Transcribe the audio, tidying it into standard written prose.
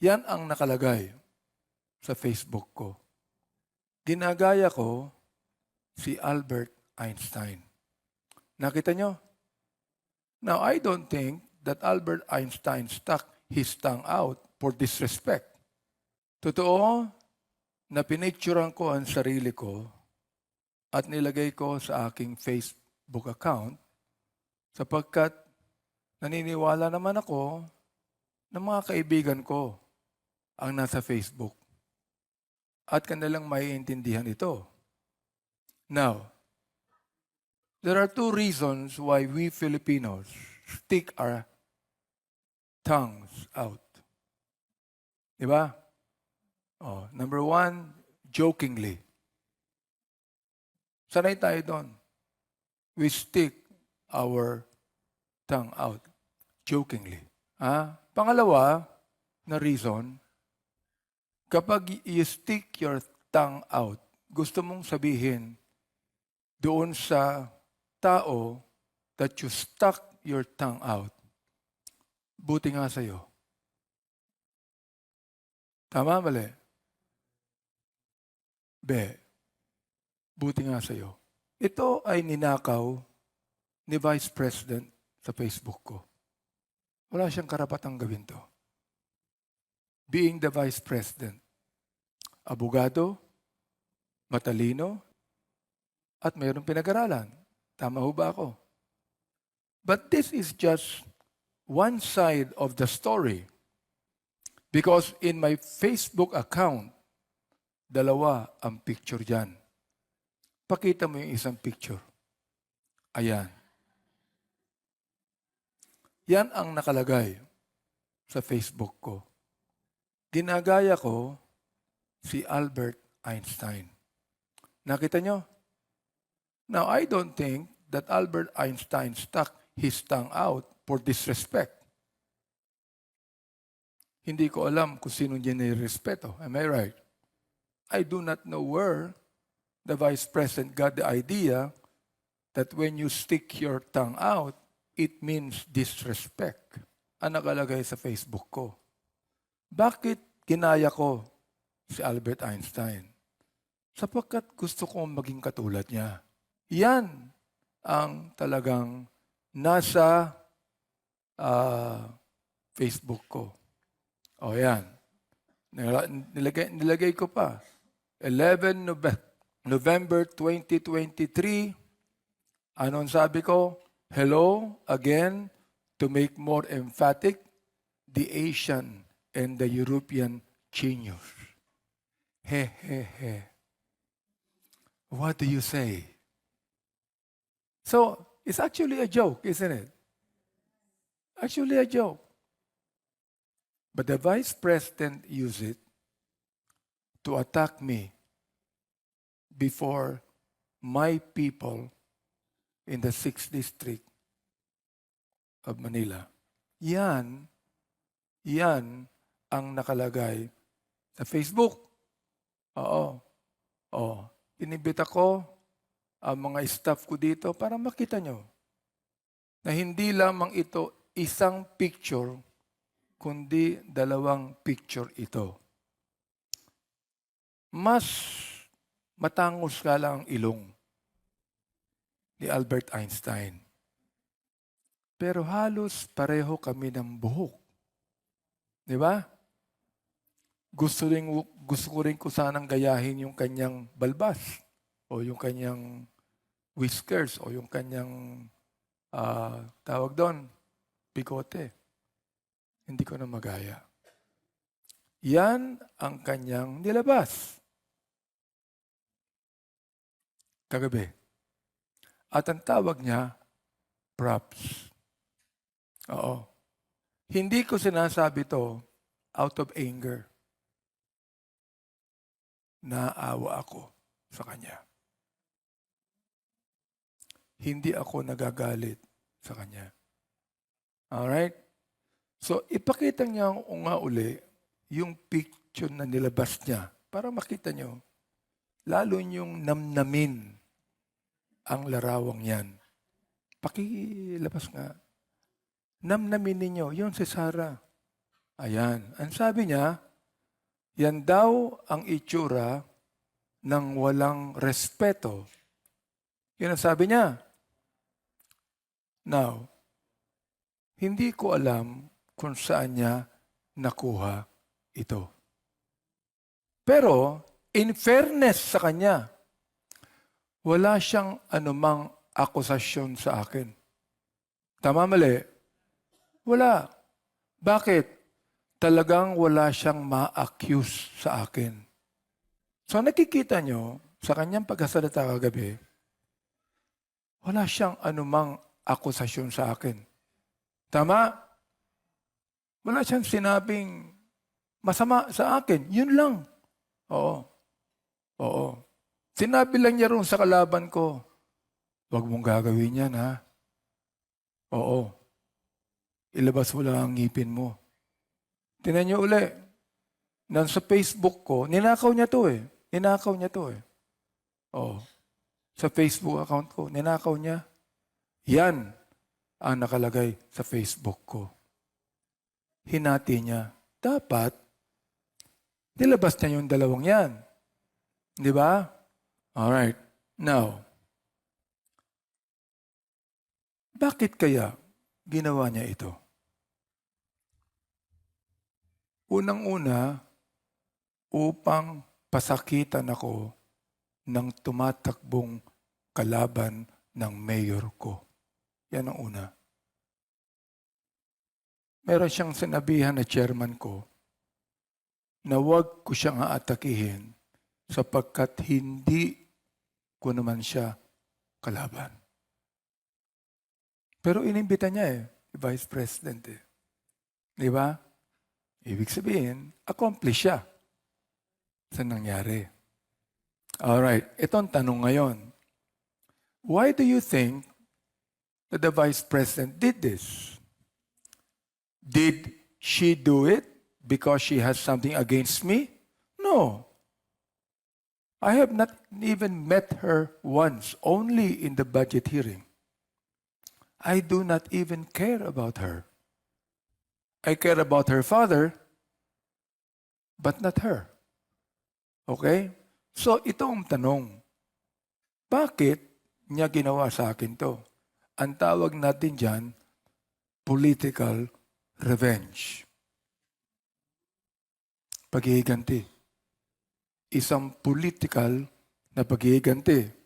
Yan ang nakalagay sa Facebook ko. Ginagaya ko si Albert Einstein. Nakita nyo? Now, I don't think that Albert Einstein stuck his tongue out for disrespect. Totoo na pinicturean ko ang sarili ko at nilagay ko sa aking Facebook account sapagkat naniniwala naman ako na mga kaibigan ko ang nasa Facebook at kanilang maiintindihan ito. Now, there are two reasons why we Filipinos stick our tongues out. Diba? Number one, jokingly. Sanay tayo doon. We stick our tongue out jokingly. Pangalawa na reason, kapag you stick your tongue out, gusto mong sabihin doon sa tao that you stuck your tongue out, buti nga sa'yo. Tama, mali? Buti nga sa'yo. Ito ay ninakaw ni Vice President sa Facebook ko. Wala siyang karapatang gawin to. Being the Vice President, abogado, matalino, at mayroong pinag-aralan. Tama ho ba ako? But this is just one side of the story. Because in my Facebook account, dalawa ang picture dyan. Pakita mo yung isang picture. Ayan. Yan ang nakalagay sa Facebook ko. Ginagaya ko si Albert Einstein. Nakita nyo? Now, I don't think that Albert Einstein stuck his tongue out for disrespect. Hindi ko alam kung sino niya nirespeto. Am I right? I do not know where the Vice President got the idea that when you stick your tongue out, it means disrespect. Ang nakalagay sa Facebook ko. Bakit ginaya ko si Albert Einstein? Sapagkat gusto kong maging katulad niya. Yan ang talagang nasa Facebook ko. O yan. Nilagay ko pa. 11 November 2023. Ano ang sabi ko? Hello again to make more emphatic the Asian and the European genius. He, he, he. What do you say? So, it's actually a joke, isn't it? Actually a joke. But the Vice President used it to attack me before my people in the 6th District of Manila. Yan ang nakalagay sa Facebook. Inibita ko ang mga staff ko dito para makita nyo na hindi lamang ito isang picture, kundi dalawang picture ito. Mas matangos ka lang ang ilong ni Albert Einstein. Pero halos pareho kami ng buhok. Di ba? Gusto ko rin sanang gayahin yung kanyang balbas o yung kanyang whiskers o yung kanyang tawag doon, bigote. Hindi ko na magaya. Yan ang kanyang nilabas kagabi. At ang tawag niya, props. Hindi ko sinasabi to out of anger. Naawa ako sa kanya. Hindi ako nagagalit sa kanya. Alright? So, ipakita niya nga uli yung picture na nilabas niya para makita nyo. Lalo niyong namnamin ang larawang yan. Pakilabas nga. Namnamin ninyo. Yun si Sarah. Ayan. Ang sabi niya, yan daw ang itsura ng walang respeto. Yan ang sabi niya. Now, hindi ko alam kung saan niya nakuha ito. Pero, in fairness sa kanya, wala siyang anumang akusasyon sa akin. Tama, mali? Wala. Bakit? Talagang wala siyang ma-accuse sa akin. So nakikita nyo, sa kanyang pagkasalita kagabi, wala siyang anumang akusasyon sa akin. Tama? Wala siyang sinabing masama sa akin. Yun lang. Oo. Oo. Sinabi lang niya ron sa kalaban ko, huwag mong gagawin yan, ha? Oo. Ilabas mo lang ang ngipin mo. Tingnan niyo uli. Sa Facebook ko, ninakaw niya to eh. Ninakaw niya to eh. Oo. Sa Facebook account ko, ninakaw niya. Yan ang nakalagay sa Facebook ko. Hinati niya. Dapat, nilabas niya yung dalawang yan. Di ba? Alright. Now, bakit kaya ginawa niya ito? Unang-una, upang pasakitan ako ng tumatakbong kalaban ng mayor ko. Yan ang una. Meron siyang sinabihan na chairman ko na huwag ko siyang aatakihin sapagkat hindi ko naman siya kalaban. Pero inimbita niya Vice President Di ba? Ibig sabihin, accomplish siya sa nangyari. Alright, itong tanong ngayon. Why do you think that the Vice President did this? Did she do it because she has something against me? No. I have not even met her once, only in the budget hearing. I do not even care about her. I care about her father, but not her. Okay? So, ito ang tanong. Bakit niya ginawa sa akin to? Ang tawag natin dyan, political revenge. Paghihiganti. Isang political na paghihiganti.